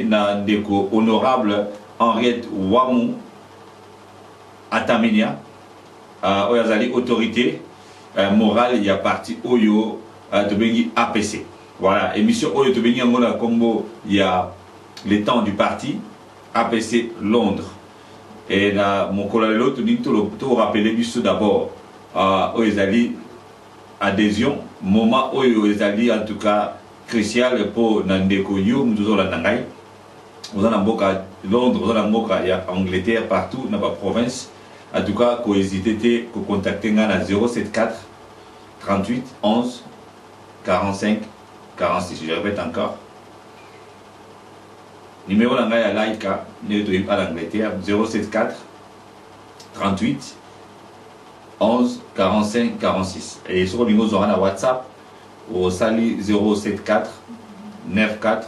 na ndeko honorable Henriette Wamu Atamenia oyazali autorité morale il y a parti oyo tobengi APC. Voilà, émission oyo tobengi ngona combo il y a les temps du parti APC Londres. Et là mon collègue tout rappeler biso d'abord oyazali adhésion moment oyo oyazali en tout cas crucial pour Nandeko Yo, nous avons la Nangai, vous en avez Londres, vous en avez Angleterre, partout dans la province. En tout cas, vous hésitez à contacter à 074 38 11 45 46. Je répète encore. Numéro Nangai à Laika, à l'Angleterre, 074 38 11 45 46. Et sur le numéro de WhatsApp, au Sali 074 94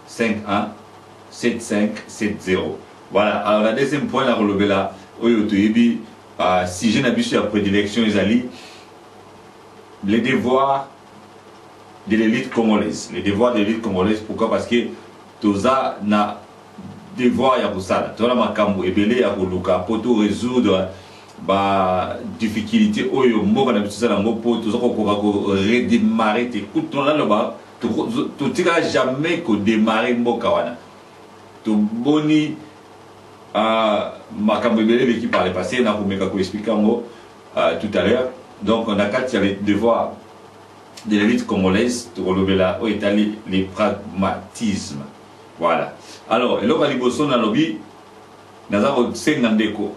51 7570. Voilà, alors la deuxième point, la relevé là, si j'ai n'habitude à prédilection, les devoirs de l'élite congolaise. Les devoirs de l'élite congolaise, pourquoi? Parce que tout ça n'a devoir à ça. Tout ça m'a cambo et belé à Koluka pour tout résoudre. Bah difficulté oyo mboka na biso la mbopo to zoko ko redémarrer te kuto na loba to tika jamais ko démarrer mboka wana to boni makambo belé l'équipe par le passé na ko meka ko expliquer ngo tout à l'heure. Donc on a quatre les devoirs de l'élite congolaise to relevela o Italie les pragmatismes. Voilà, alors eloko liboso na lobi nazako sengandeko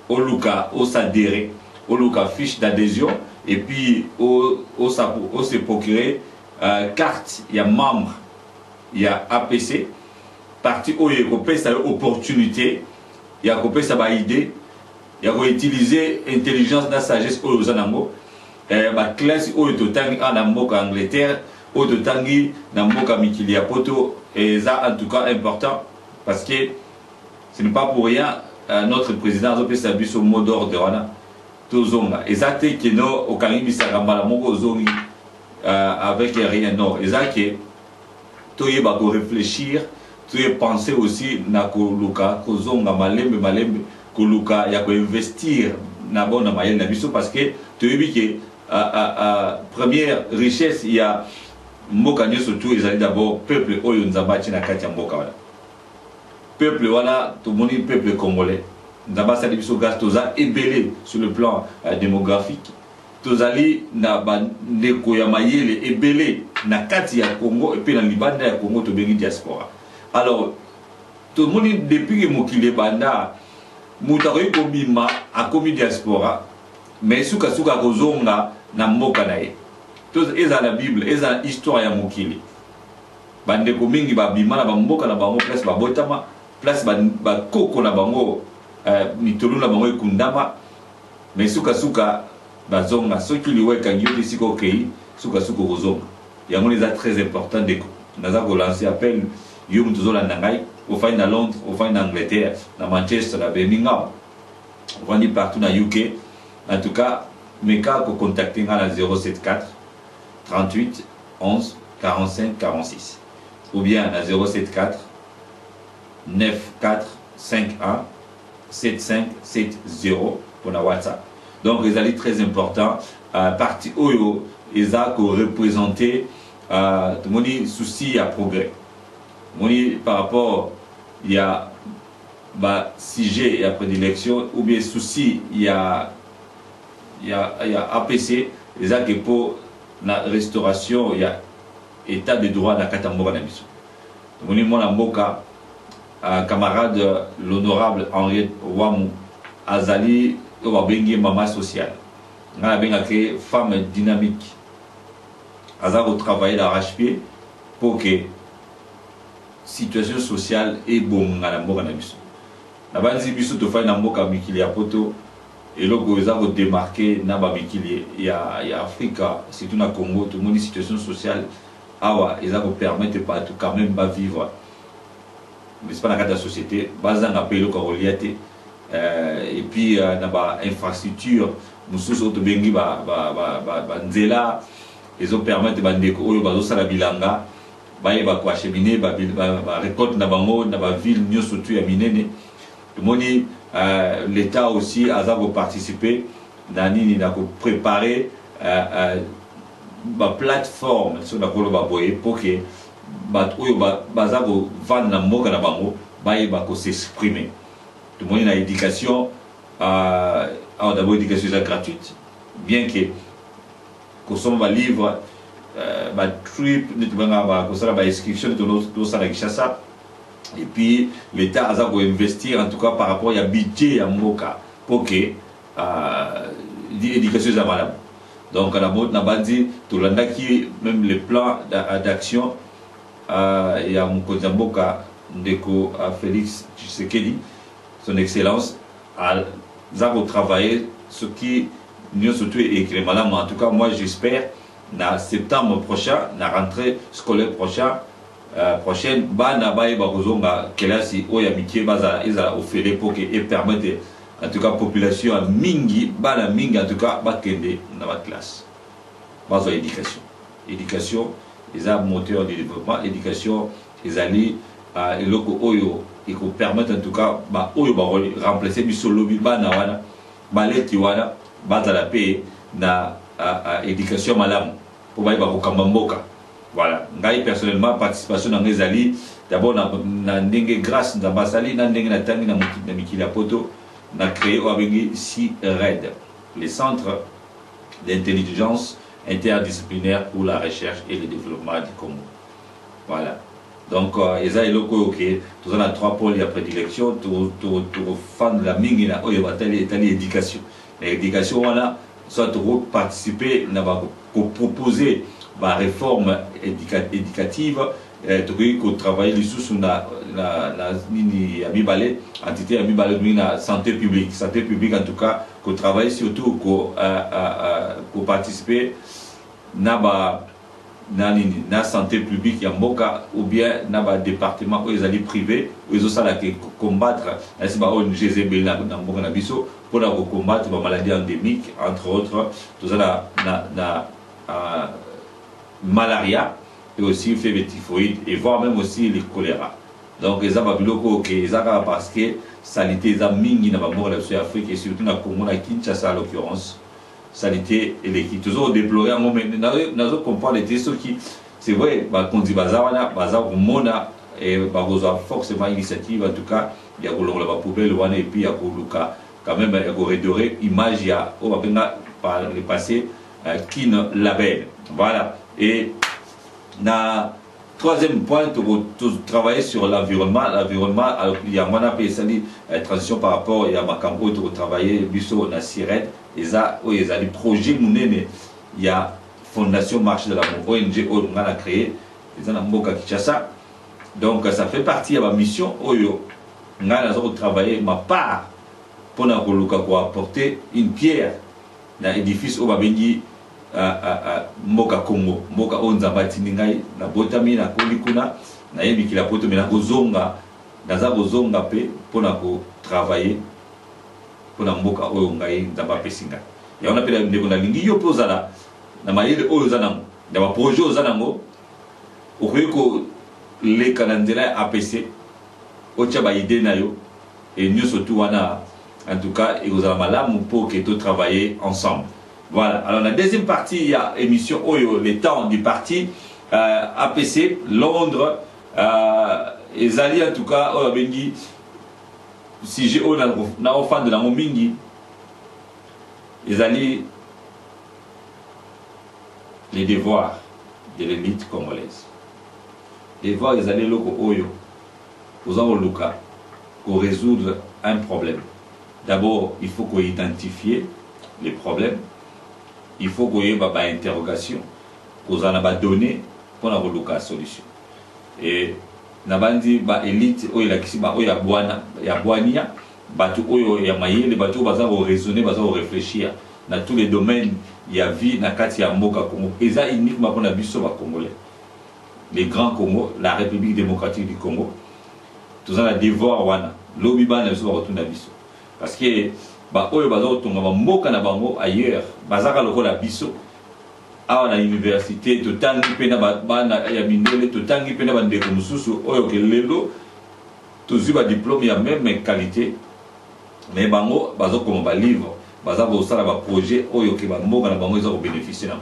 Oluka, au s'adhérer, Oluka fiche d'adhésion et puis au se procurer carte, il y a membre, il y a APC, parti où il y a sa opportunité, il y a sa idée, il y a utiliser intelligence de sagesse aux anamo, ma classe où il y a en Angleterre, où il y a en Mikili Poto, et ça en tout cas important parce que ce n'est pas pour rien. Notre président a fait sa au mot d'ordre et ça c'est que nous au Caribe avec rien non et ça que tu vas réfléchir tu vas penser aussi na koluka kozonga malembe koluka ya ko investir na bonne moyenne na biso parce que tu as vu que première richesse il y a mboka surtout ils allaient d'abord peuple oyo nzambati na kati ya mboka wala peuple voilà tout le monde peuple congolais d'abord ça dit gas toza ébélé sur le plan démographique tozali na bandeko ya mayele ébélé na kati ya Congo et puis na libanda ya Congo to bengi diaspora. Alors tout le monde depuis que mokile banda mutakoyi kobima akomi diaspora mais suka kozonga na mboka na ye to eza la Bible eza histoire ya mokili bandeko mingi babima na bamboka na bango place babotama place ba koko na bango mitolo na bango ekundama mais suka bazonga soki liweka ngiote siko kei suka kozonga yango les très important de naza ko lancer appel yo mtuzo la ndangai au fin na Londres au fin na Angleterre na Manchester na Birmingham on dit partout na UK en tout cas meka ko contacter na 074 38 11 45 46 ou bien à 074 94 51 7570 pour la WhatsApp. Donc les alliés très importants parti oyo ils ont représenté mon souci à progrès. Mon par rapport il y a sujet et après l'élection ou bien souci il y a APC les a que pour la restauration il y a état de droit na Katamboka na biso. Moni mona mboka camarade l'honorable Henriette Wamu azali obabengi mama sociale. Nga benga que femme dynamique. Azaro travailler d'arrache-pied pour que situation sociale est bonne na mboka na biso. Na banzi biso to fa na mboka mikili ya poto et logo ezaro démarquer na ba mikili ya Afrika surtout na Congo tout le monde situation sociale awa ils vont permettre pas tout quand même pas vivre mais c'est pas dans la société basé en appel au et puis na ba infrastructure mususu to bengi ba nzela ils ont permettre bandeko oyo bazo sala bilanga bayeba ko acheminer ba récolte na bango na ba ville nyonso tu ya minene tomoni l'état aussi aza ko participer na nini na ko préparer ba plateforme sur la koloba boye pour que bat oyo baza ko vendre na mboka na bango bayeba ko s'exprimer tomoni na éducation alors d'abord éducation gratuite bien que kosoma ba livre ba trip nitubanga ba kosala ba inscription de ça la Kinshasa et puis l'état a ko investir en tout cas par rapport à budget ya mboka pour que l'éducation za malade donc la mode na bandi to landaki même les plans d'action ya mokonzi mboka ndeko Félix Tshisekedi son excellence a travaillé ce qui nous surtout écrit madame en tout cas moi j'espère na septembre prochain na rentrée scolaire prochaine bana baye bakozonga kelasi oya mikie baza ezala ofele pour que et permettre en tout cas population mingi bana mingi en tout cas bakende na ba classe bazo éducation eza moteur de développement éducation ezali eloko oyo et ko permettre en tout cas ba oyo ba remplacer bisolobi bana wana baleti wana bazala pe na éducation malamu pour ba kokamba mboka voilà ngai personnellement participation na ngezali d'abord na ndenge grâce na basali na ndenge na tangi na mikili poto na créé obengi CIRED les centres d'intelligence interdisciplinaire pour la recherche et le développement du Congo voilà donc eza eloko ok tous na trois pôles ya prédilection to fan la mingi na oyo batali éducation l'éducation wana soit to participer na ba proposer ba réforme éducative to ko travailler les sous na nini ya mibale entité ya mibale na santé publique en tout cas ko travailler surtout ko participer na ba na santé publique ya mboka ou bien na ba département où ils allaient privé où ils osala que combattre na si ba ONG zebeli na mboka na biso pour combattre ba maladies endémiques entre autres tout ça na malaria et aussi fièvre typhoïde et voire même aussi le choléra donc ils ont biloko que ils ont parce que salité za mingi na ba mboka na biso ya Afrique et surtout na Congo na Kinshasa en l'occurrence sanité et l'équipe toujours déplorer un moment nous comprendre les tests qui c'est vrai bah qu'on dit bazawana bazar mona et baroza forcément initiative en tout cas il y a la poubelle wana et puis il y a quand même il y a redorer image ya on va par le passé qui label voilà et na troisième point tout travailler sur l'environnement alors il y a mon appel transition par rapport il y a ma campo de travailler biso na CIRED et ça il y a des projets munene il y a fondation marché de la ONG on a créé ils ont mboka Kinshasa donc ça fait partie de ma mission oyo ngana zo travailler ma part pour na koluka ko apporter une pierre na édifice au babengi mboka Congo mboka onza batini ngai na botami na kolikuna na yebi kila poto mena kozonga naza kozonga pe pona ko travailler pona mboka oyo ngai nzamba pesinga ya ona pela ndeko na lingi yo pozala na mayele oyo zanango na ba projet ozanango okoyiko le kanandela APC ocha ba idée na yo et nous surtout wana en tout cas et vous allez malamu pour que tout travailler ensemble. Voilà, alors la deuxième partie, il y a émission Oyo, les temps du parti, APC, Londres, et Zali en tout cas, Bengi, si j'ai un fan de la Momingi, et Zali, les devoirs de l'élite congolaise. Les devoirs, ils allaient loco Oyo, aux Luka, pour résoudre un problème. D'abord, il faut qu'on identifie les problèmes. Il faut qu'on ait une interrogation, qu'on en a donné pour la solution. Et nous avons dit que l'élite, il y a Boania, il y a Maïe, les bateaux, ils vont raisonner, ils vont réfléchir. Dans tous les domaines, il y a vie, il y a Katia Moka Congo. Et ça, uniquement pour la Bissau Congolais. Les grands Congo, la République démocratique du Congo, tout ça, la devoir, l'Obiban, ils vont retourner à Bissau. Parce que oyo bazo tonga mboka na bango ailleurs bazaka lokola biso à la université tout temps pena bana ya mindele tout temps pena bande comme susu oyo ke lelo tous ba diplôme ya même qualité mais bango bazo comme ba livre baza ko sala ba projet oyo ke ba mboka na bango ezako bénéficier na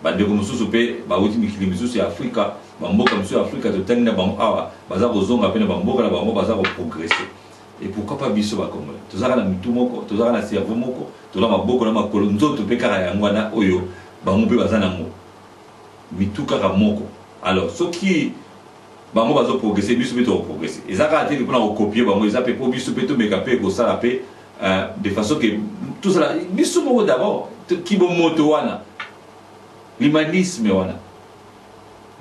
bande comme susu pe ba uti mikili misusu ya Afrika ba mboka misusu ya Afrika tout temps na bango awa baza ko zonga pena ba mboka na bango baza ko progresser. Et pourquoi pas biso ba Congolais tozaka na mitu moko tozaka na cerveau moko tola maboko na makolo nzoto pe kaka yango na oyo bango pe baza nango mitu kaka moko. Alors ce qui bango bazo progresser biso pe to progresser ezaka te pour copier bango ezape pour biso pe to meka pe ko sala pe de façon que tout ça biso moko d'abord qui bon moto wana l'humanisme wana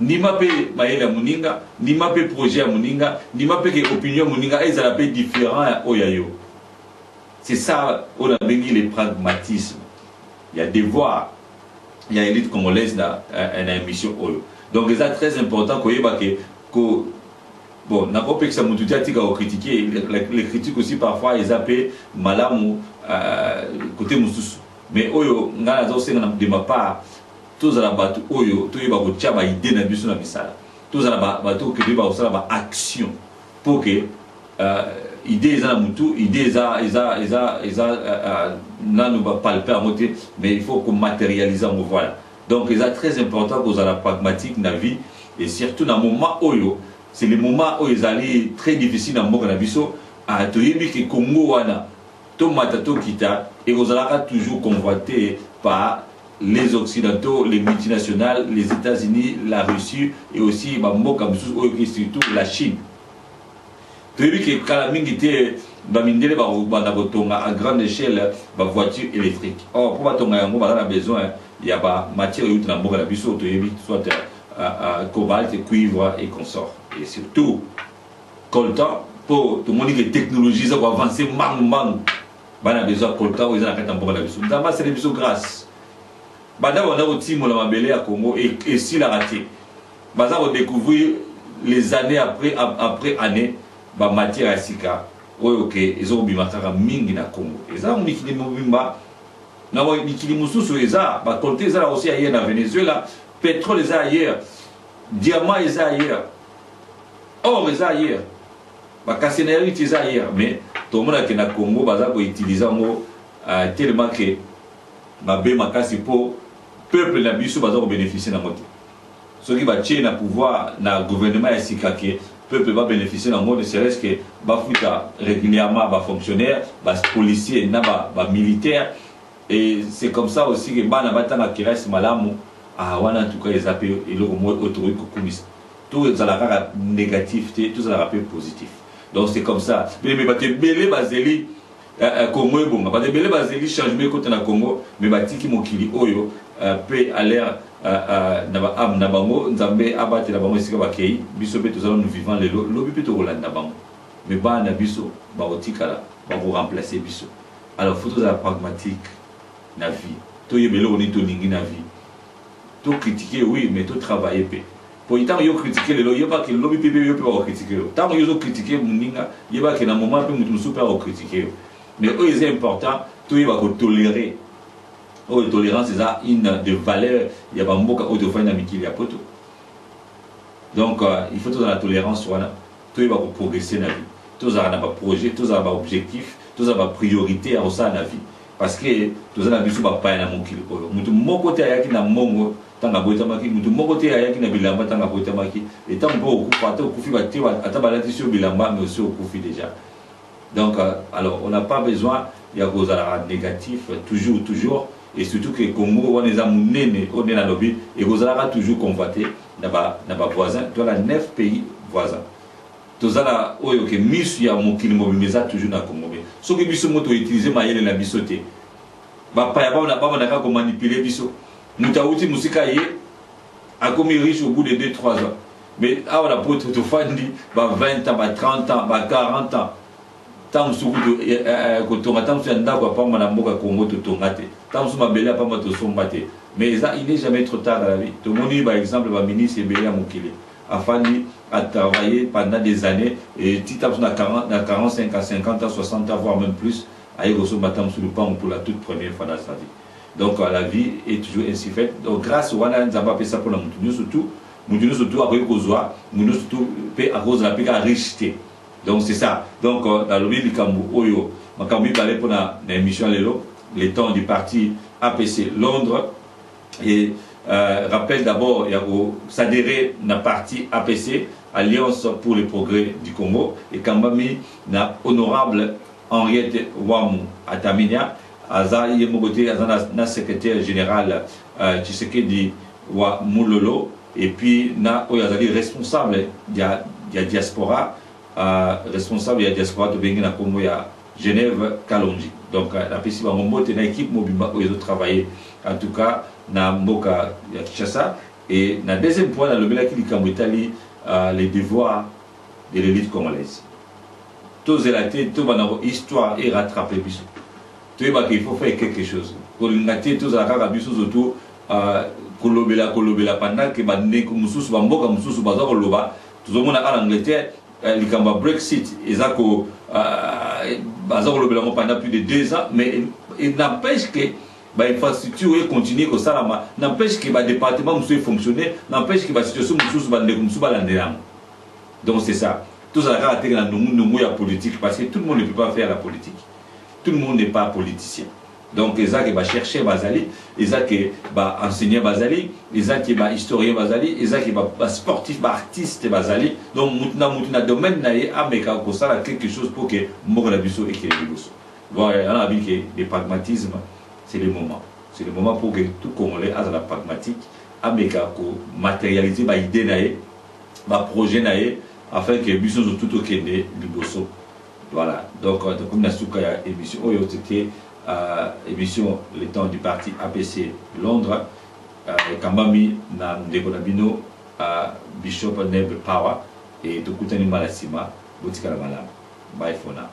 ni mape maela muninga ni mape projet muninga ni mape que opinion muninga ezala pe différent oyayo. C'est ça on a bengi les pragmatisme. Il y a devoir, il y a élite congolaise dans une émission oyo. Donc c'est très important que bon n'a pas que ça mututia tika au critiquer les critiques aussi parfois ils appellent malamu côté mususu mais oyo ngana zo senga de ma part tous la batu oyo to yeba ko tia ba idée na biso na misala tous la batu que yeba osala ba action pour que idée eza na mutu idée eza nanu ba palper à moté mais il faut qu'on matérialise en voilà. Donc c'est très important que vous la pragmatique na vie et surtout dans moment oyo c'est le moment où ils allaient très difficile dans mboka na biso à toyebi que Congo wana to matato kita et vous allez toujours convoité par les occidentaux, les multinationales, les États-Unis, la Russie et aussi mboka et surtout la Chine. Toyebi que kalamingi te bamindele ba botonga à grande échelle ba voiture électrique. Or pour batonga yango ba na besoin il y a pas matière yout na mboka na biso toyebi soit cobalt, cuivre et consorts. Et surtout, coltan, pour tout le monde qui technologie, ça va avancer, man, on a besoin de coltan, on a besoin de coltan. D'abord, c'est des grâce. D'abord, on a aussi mon amabélé à Congo et si la raté. On découvrir les années après année, la matière à Sika. Ok, ils ont mis ma mingi na Congo. Ils ont mis Mobimba. Ils ont mis Moussou, ils ont colté ça aussi ailleurs dans Venezuela. Pétrole, ils ont ailleurs. Diamant, ils ont ailleurs. Or, ils ont ailleurs. La cassénerie, ils ont ailleurs. Mais tout le monde qui est na Congo, ils ont utilisé tellement que ma casse pour peuple na biso va bénéficier de moto. Ceux qui va tirer le pouvoir, le gouvernement ici, le peuple va bénéficier de moto, c'est ce que va foutre régulièrement les fonctionnaires, les policiers, les militaires. Et c'est comme ça aussi que les gens qui restent malamu, en tout cas, ils appellent le mot autorisé. Tout ça la négativité, tout ça la positif. Donc c'est comme ça. Mais belé bazeli Congo est bon. Belé bazeli changement côté na Congo, mais batiki mokili oyo peut aller na bango nzambe abate na bango sika bakei biso pe tous nous vivant les lobi pe to rolanda bango. Mais ba na biso ba otikala ba vous remplacer biso. Alors faut la pragmatique na vie. To yebelo oni to lingi na vie. To critiquer oui, mais to travailler pe. Pour y avoir critiqué le lobby, il n'y a pas que le lobby peut pas critiquer. Tant que vous critiquez Mouninga, il n'y a pas que dans le moment où vous ne pouvez pas critiquer. Mais eux, c'est important, tout il va tolérer. La tolérance, c'est une des valeurs. Il y a pas beaucoup de fois qui y a poto. Donc, il faut toute la tolérance, tout il va progresser dans la vie. Tout ça n'a pas projet, tout ça n'a pas objectif, tout ça n'a pas priorité à ça dans la vie. Parce que tout ça n'a pas dans mon kilo. Mon côté, il y a mon tanga boitamaki mutu moko te ayaki na bilamba tanga boitamaki et tant pour okufa ata okufi bate ata balati sur bilamba mais aussi okufi déjà. Donc alors on n'a pas besoin ya kozala négatif toujours et surtout que Congo on est amunene on est na lobby et kozala toujours convoité na ba voisin dans la 9 pays voisins. Tozala oyo ke misu ya mokili mobimeza toujours na Congo. Soki biso moto utiliser mayele na bisote. Ba pa ya ba na ka ko manipuler biso. Moutaouti Moussika a commis riche au bout de 2-3 ans. Mais on a pour tout fan dit 20 ans, 30 ans, 40 ans. Tant que tu as tant que tu as pas mal de Congo te tongate. Tant que tu as belé pas mal de sombate. Mais ça il n'est jamais trop tard dans la vie. Tout le monde par exemple va ministre belé à Mokile. Afin à travailler pendant des années et si tu as 45 à 50 ans, 60 ans voire même plus, à y recevoir sur le pan pour la toute première fois dans sa vie. Donc la vie est toujours ainsi faite. Donc grâce au Wana Nzamba ça pour la Moutounio surtout après Kozwa, Moutounio surtout à cause de la paix à richité. Donc c'est ça. Donc dans le milieu Likambu Oyo, Makambi parlait pour la émission les temps du parti APC Londres et rappelle d'abord il y a s'adhérer à parti APC Alliance pour le progrès du Congo et Kambami na honorable Henriette Wamu Ataminia Aza Yemogote Aza secrétaire général Tshisekedi wa Mulolo et puis na Oyazali responsable de la diaspora responsable de la diaspora de Bengue na Congo ya Genève Kalonji. Donc la PCI va monter une équipe mobile où ils ont travaillé en tout cas na Mboka ya Kinshasa et na deuxième point dans le Belaki Likamwitali les devoirs de l'élite congolaise. Tous les latés, tout le histoire et rattraper biso. Tu vois qu'il faut faire quelque chose. Pour les latés, tous les ragas biso autour kolobela pendant que bande kumususu bamboka mususu baza koloba. Tout le monde a l'Angleterre, likamba Brexit, ezako baza kolobela pendant plus de 2 ans, mais il n'empêche que l'infrastructure continue comme ça, n'empêche que le département soit fonctionner, n'empêche que la situation soit donc c'est ça. Tout ça a été dans la politique parce que tout le monde ne peut pas faire la politique. Tout le monde n'est pas politicien. Donc les gens qui vont chercher Bazali, les gens qui vont enseigner Bazali, les gens qui vont historien Bazali, les gens qui vont sportif, artiste Bazali. Donc dans le domaine de quelque chose pour que Mokonabiso et que les voilà, on a vu que le pragmatisme c'est le moment. C'est le moment pour que tout Congolais ait la pragmatique, ameka ko matérialiser ba idée naé, ba projet naé, afin que biso tout au Kenya liboso. Voilà. Donc comme na suka ya émission oyo c'était émission le temps du parti APC Londres Kambami na ndeko na bino Bishop Neb Power et tokutani malasima botikala malamu. Bye for now.